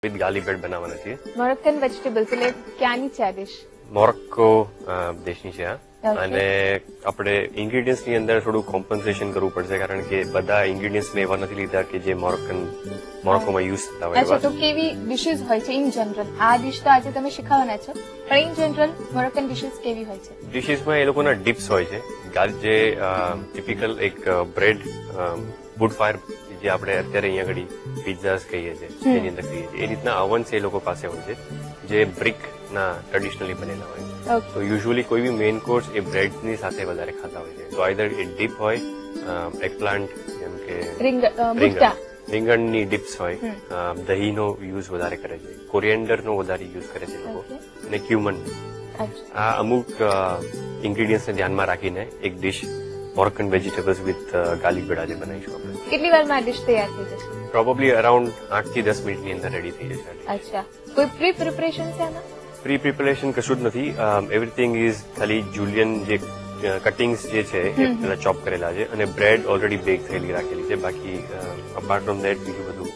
With garlic bread બનાવવાના છીએ. Moroccan vegetables એટલે ક્યાંની છે આ ડિશ? મોરોક્કો દેશની છે આ. અને આપણે ઇન્ગ્રીડિયન્ટ્સ ની અંદર થોડું કોમ્પન્સેશન કરવું પડશે કારણ કે બધા ઇન્ગ્રીડિયન્ટ્સ ને એવા નથી લીધા કે જે મોરોક્કોમાં યુઝ થતા હોય. અચ્છા, તો કેવી ડિશિસ હોય છે ઇન જનરલ? આ ડિશ તો આજે તમે શીખવાના છો, પણ ઇન જનરલ મોરોક્કન ડિશિસ કેવી હોય છે? ડિશિસમાં એ લોકોના ડિપ્સ હોય છે. જે ટિપિકલ એક બ્રેડ વુડ ફાયર જે આપણે અત્યારે અહીંયા આગળ પિઝાસ કહીએ છીએ એની અંદર કહીએ છીએ એ રીતના અવન્સ એ લોકો પાસે હોય છે જે બ્રિક ના ટ્રેડિશનલી બનેલા હોય. તો યુઝ્યુઅલી કોઈ બી મેઇન કોર્સ એ બ્રેડ ની સાથે વધારે ખાતા હોય છે. તો આઈધર એ ડીપ હોય, એગપ્લાન્ટ જેમ કે રીંગણની ડિપ્સ હોય, દહીંનો યુઝ વધારે કરે છે, કોરિએન્ડર નો વધારે યુઝ કરે છે લોકો, અને ક્યુમન. આ અમુક ઇન્ગ્રીડિયન્ટ્સ ને ધ્યાનમાં રાખીને એક dish Moroccan vegetables with garlic bread આજે બનાવીશું આપણે. કેટલી વારમાં આ ડિશ તૈયાર થઈ જશે? પ્રોબેબલી અરાઉન્ડ 8 થી 10 મિનિટની અંદર રેડી થઈ જશે. અચ્છા, કોઈ પ્રી પ્રિપરેશન છે આમાં? પ્રી પ્રિપરેશન કશું જ નથી. એવરીથિંગ ઇઝ ખાલી જુલિયન જે કટિંગ્સ જે છે એ પેલા ચોપ કરેલા છે અને બ્રેડ ઓલરેડી બેક થયેલી રાખેલી છે. બાકી અપાર્ટ ફ્રોમ ધેટ બીજું બધું.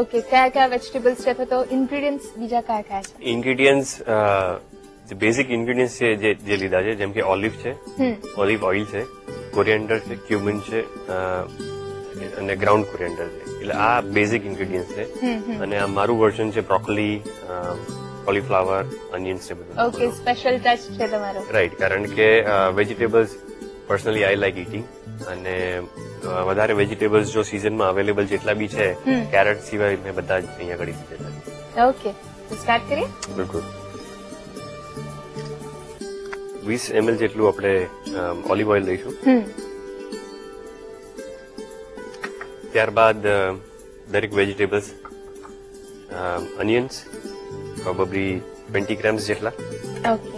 ઓકે, કયા કયા વેજીટેબલ્સ છે તો ઇન્ગ્રેડિયન્ટ્સ બીજા કયા કયા છે? ઇન્ગ્રેડિયન્ટ્સ જે બેઝિક ઇન્ગ્રેડિયન્ટ્સ છે જે લીધા છે જેમ કે ઓલિવ છે, ઓલિવ ઓઇલ છે, કોરિએન્ડર છે, ક્યુમિન છે અને ગ્રાઉન્ડ કોરિએન્ડર છે. એટલે આ બેઝિક ઇન્ગ્રેડિયન્ટ્સ છે. અને આ મારું વર્ઝન છે બ્રોકોલી, કોલીફ્લાવર, અનિયન્સ છે બધું. ઓકે, સ્પેશિયલ ટચ છે તમારો. રાઈટ, કારણ કે vegetables personally I like eating અને વધારે વેજીટેબલ્સ જો સિઝનમાં અવેલેબલ જેટલા બી છે કેરેટ સિવાય મેં બધા જ અહીંયા કરી દીધેલા છે. ઓકે, તો સ્ટાર્ટ કરીએ. બિલકુલ. 20 ml જેટલું આપણે ઓલિવ ઓઇલ લઈશું. ત્યારબાદ દરેક વેજીટેબલ્સ, અનિયન્સ પ્રોબેબલી 20 ગ્રામ્સ જેટલા. ઓકે,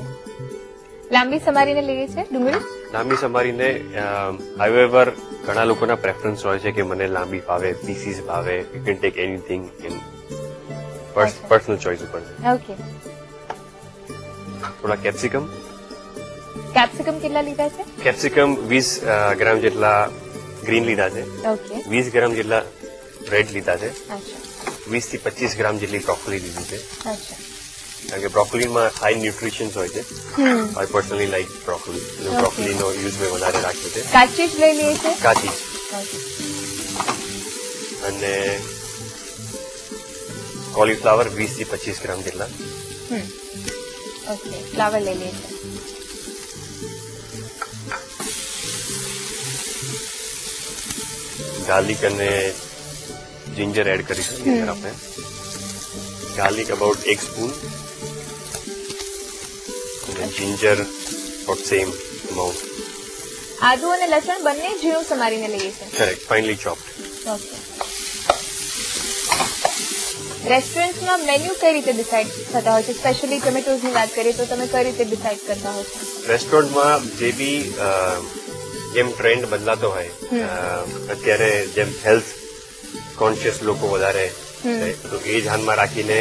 લાંબી સમારીને લઈએ છે ડુંગળી? લાંબી સમારીને હાઉએવર ઘણા લોકોના પ્રેફરન્સ હોય છે કે મને લાંબી ભાવે, પીસીસ ભાવે. You can take anything in personal choice ઉપર. ઓકે. થોડા કેપ્સિકમ. કેપ્સિકમ કેટલા લીધા છે? કેપ્સિકમ 20 ગ્રામ જેટલા ગ્રીન લીધા છે. ઓકે. 20 ગ્રામ જેટલા રેડ લીધા છે. અચ્છા. 20 થી 25 ગ્રામ જેટલી બ્રોકોલી લીધી છે. અચ્છા. કારણ કે બ્રોકોલીમાં હાઈ ન્યુટ્રિશન્સ હોય છે. I personally like broccoli. બ્રોકોલીનો યુઝ મેં વધારે રાખ્યો છે. કાચી જ લઈ લઈએ છે? કાચી જ. અને કોલીફ્લાવર 20 થી 25 ગ્રામ જેટલા. ઓકે, ફ્લાવર લઈ લઈએ છે. ગાર્લિક અને જિંજર એડ કરીશું અંદર આપણે. ગાર્લિક અબાઉટ 1 સ્પૂન અને જિંજર અબાઉટ સેમ અમાઉન્ટ. આદુ અને લસણ બંને ઝીણું સમારીને લઈએ છે? Correct, finely chopped. ઓકે. રેસ્ટોરન્ટમાં મેન્યુ કઈ રીતે ડિસાઇડ થતા હોય છે? સ્પેશિયલી ટોમેટોઝની વાત કરીએ તો તમે કઈ રીતે ડિસાઇડ કરતા હો છો? રેસ્ટોરન્ટમાં જે બી જેમ ટ્રેન્ડ બદલાતો હોય, અત્યારે જેમ હેલ્થ કોન્શિયસ લોકો વધારે છે તો એ ધ્યાનમાં રાખીને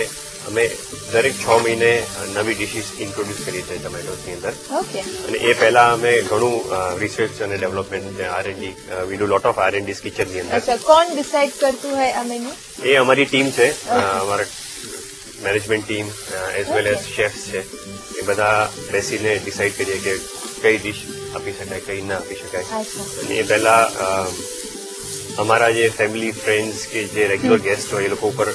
અમે દરેક 6 મહિને નવી ડિશિસ ઇન્ટ્રોડ્યુસ કરીએ છીએ ટોમેટોઝની અંદર. ઓકે. અને એ પહેલા અમે ઘણું રિસર્ચ અને development R&D we do lot of R&Ds કિચનની અંદર. અચ્છા, કોણ ડિસાઇડ કરતું હોય આ મેન્યુ? એ અમારી ટીમ છે, અમારા management team as well as chefs છે. એ બધા બેસીને ડિસાઇડ કરીએ કે કઈ ડિશ આપી શકાય, કઈ ના આપી શકાય. અને એ પહેલા અમારા જે ફેમિલી ફ્રેન્ડ્સ કે જે રેગ્યુલર ગેસ્ટ હોય એ લોકો ઉપર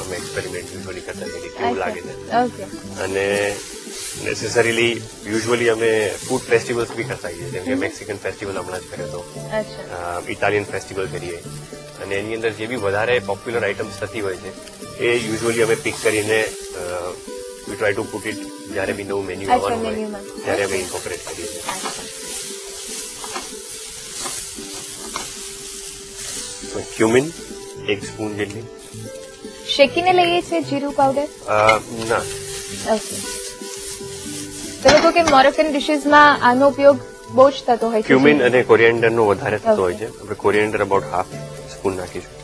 અમે એક્સપેરિમેન્ટ યુઝ્યુઅલી કરતા હોઈએ કેવું લાગે છે. અને નેસેસરીલી યુઝ્યુઅલી અમે ફૂડ ફેસ્ટિવલ્સ બી કરતા હોઈએ, જેમ કે મેક્સિકન ફેસ્ટિવલ હમણાં જ કર્યો હતો, ઇટાલિયન ફેસ્ટિવલ કરીએ. અને એની અંદર જે બી વધારે પોપ્યુલર આઇટમ્સ થતી હોય છે એ યુઝ્યુઅલી અમે પિક કરીને વી ટ્રાય ટુ પુટ ઇટ જયારે બી નવું મેન્યુ આવવાનું હોય ત્યારે અમે ઇન્કોર્પોરેટ કરીએ છીએ. ક્યુમિન 1 સ્પૂન જેટલી. શેકીને લઈએ છીએ જીરું પાવડર? ના. ઓકે. તમે કહો કે મોરોક્કન ડિશિસમાં આનો ઉપયોગ બહુ જ થતો હોય છે. ક્યુમિન અને કોરિએન્ડર નો વધારે થતો હોય છે. આપણે કોરિએન્ડર અબાઉટ હાફ સ્પૂન નાખીશું.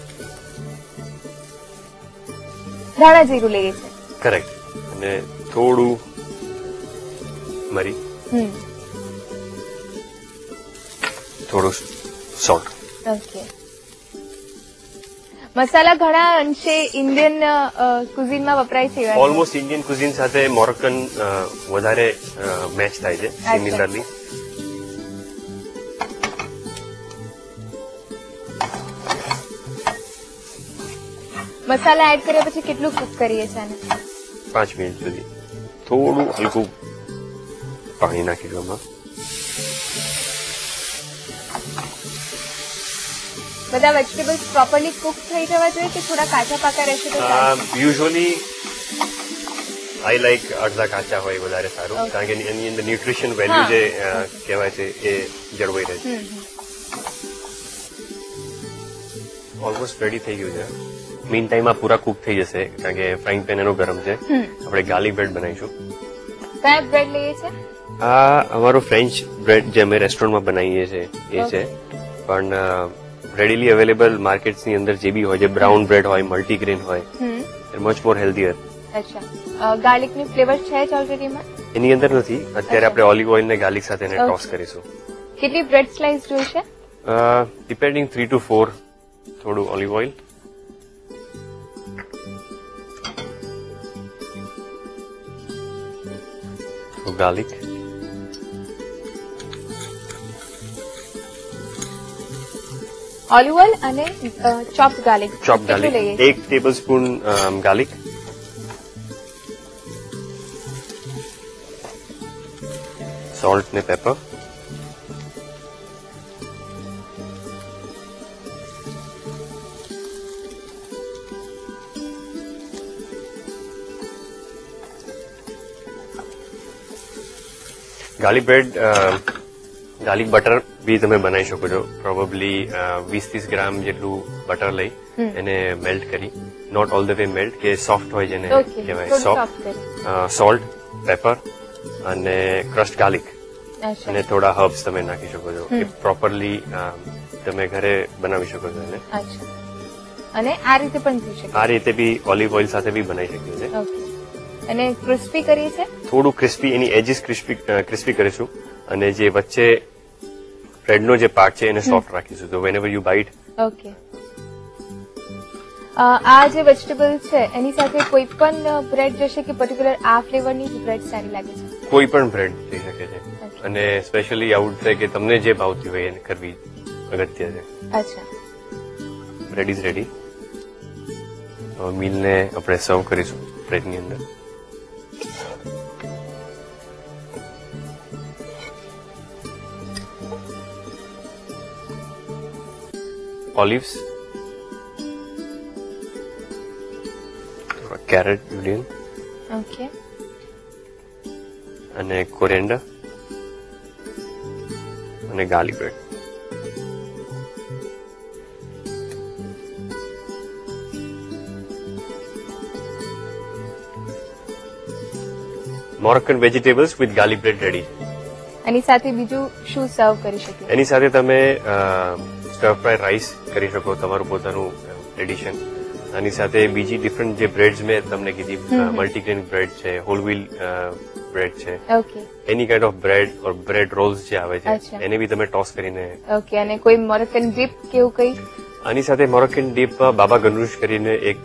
ધાણા જીરું લઈએ છે? કરેક્ટ. અને થોડું મરી, થોડું સોલ્ટ. ઓકે. મસાલા ઘણા અંશે ઇન્ડિયન કુઝિનમાં વપરાય છે એવા છે. ઓલમોસ્ટ ઇન્ડિયન કુઝિન સાથે મોરોક્કન વધારે મેચ થાય છે સિમિલરલી. મસાલા એડ કર્યા પછી કેટલું કુક કરીએ છીએ આને? 5 મિનિટ સુધી થોડું હલકું પાણી નાખી દો એમાં. બધા વેજીટેબલ્સ પ્રોપરલી કુક થઈ જવા જોઈએ કે થોડા કાચા પાકા રહેશે તો ચાલશે? યુઝ્યુઅલી આઈ લાઈક અડધા કાચા હોય વધારે સારું, કારણ કે એની અંદર ન્યુટ્રિશન વેલ્યુ જે કહેવાય છે એ જળવાઈ રહે છે. ઓલમોસ્ટ રેડી થઈ ગયું છે. મીન ટાઈમ આ પૂરા કુક થઈ જશે, કારણ કે ફ્રાઈંગ પેન એનો ગરમ છે. આપણે ગાર્લિક બ્રેડ બનાવીશું. કયા બ્રેડ લઈએ છીએ? આ અમારો ફ્રેન્ચ બ્રેડ જે અમે રેસ્ટોરન્ટમાં બનાવીએ છીએ એ છે, પણ રેડીલી અવેલેબલ માર્કેટ્સની અંદર જે બી હોય, જે બ્રાઉન બ્રેડ હોય, મલ્ટીગ્રેન હોય, મચ મોર હેલ્ધીયર. અચ્છા, ગાર્લિકની ફ્લેવર છે જ ઓલરેડીમાં? એની અંદર નથી. અત્યારે આપણે ઓલિવ ઓઇલ ને ગાર્લિક સાથે એને ટોસ કરીશું. કેટલી બ્રેડ સ્લાઇસ જોઈશે? Depending 3 to 4. થોડું olive oil, garlic, olive oil અને chopped garlic. Chop garlic, 1 tablespoon garlic, salt ને pepper, garlic bread, garlic butter બી તમે બનાવી શકો છો. પ્રોબેબલી 20-30 ગ્રામ જેટલું બટર લઈ એને મેલ્ટ કરી, not all the way melt, કે સોફ્ટ હોય જેને કહેવાય, સોફ્ટ. સોલ્ટ, પેપર અને ક્રશ્ડ ગાર્લિક અને થોડા હર્બ્સ તમે નાખી શકો છો. એ પ્રોપરલી તમે ઘરે બનાવી શકો છો એને. અને આ રીતે પણ થઈ શકે? આ રીતે બી ઓલિવ ઓઇલ સાથે બી બનાવી શકીએ છીએ. અને ક્રિસ્પી કરીએ છીએ? થોડું ક્રિસ્પી, એની એજીસ ક્રિસ્પી કરીશું, અને જે વચ્ચે બ્રેડનો જે પાર્ટ છે એને સોફ્ટ રાખીશું. તો વેનએવર યુ બાઇટ. ઓકે. આ જે વેજીટેબલ છે એની સાથે કોઈ પણ બ્રેડ જશે કે પર્ટિક્યુલર આ ફ્લેવરની જ બ્રેડ સારી લાગે છે? કોઈ પણ બ્રેડ થઈ શકે છે, અને સ્પેશિયલી આઉટ થાય કે તમને જે ભાવતી હોય એને કરવી અગત્ય છે. અચ્છા, બ્રેડ ઇઝ રેડી. મીલને આપણે સર્વ કરીશું બ્રેડની અંદર. ઓલિવ્સ, કેરેટ જુલિયન, ઓકે, અને કોરિએન્ડર અને garlic bread. Moroccan vegetables with garlic bread ready. એની સાથે બીજું શું સર્વ કરી શકીએ? એની સાથે તમે સ્ટર ફ્રાય રાઈસ કરી શકો, તમારું પોતાનું એડિશન. આની સાથે બીજી ડિફરન્ટ જે બ્રેડ્સ મેં તમને કીધી, મલ્ટીગ્રેન બ્રેડ છે, હોલ વ્હીલ બ્રેડ છે, એની kind of bread or bread Rolls જે આવે છે એને બી તમે ટોસ કરીને. ઓકે. અને કોઈ મોરોક્કન ડીપ કેવું કઈ? આની સાથે મોરોક્કન ડીપ બાબા ગનુશ કરીને એક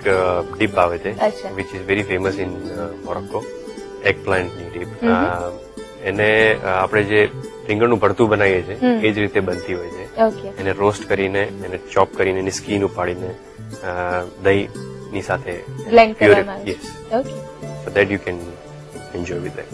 ડીપ આવે છે, which is very famous in Morocco. Egg પ્લાન્ટની ડીપ. એને આપણે જે રીંગણનું ભરતું બનાવીએ છીએ એ જ રીતે બનતી હોય છે. એને રોસ્ટ કરીને, એને ચોપ કરીને, એની સ્કીન ઉપાડીને દહીંની સાથે બ્લેન્ડ કરવામાં આવે છે. Yes, so that you can enjoy with that.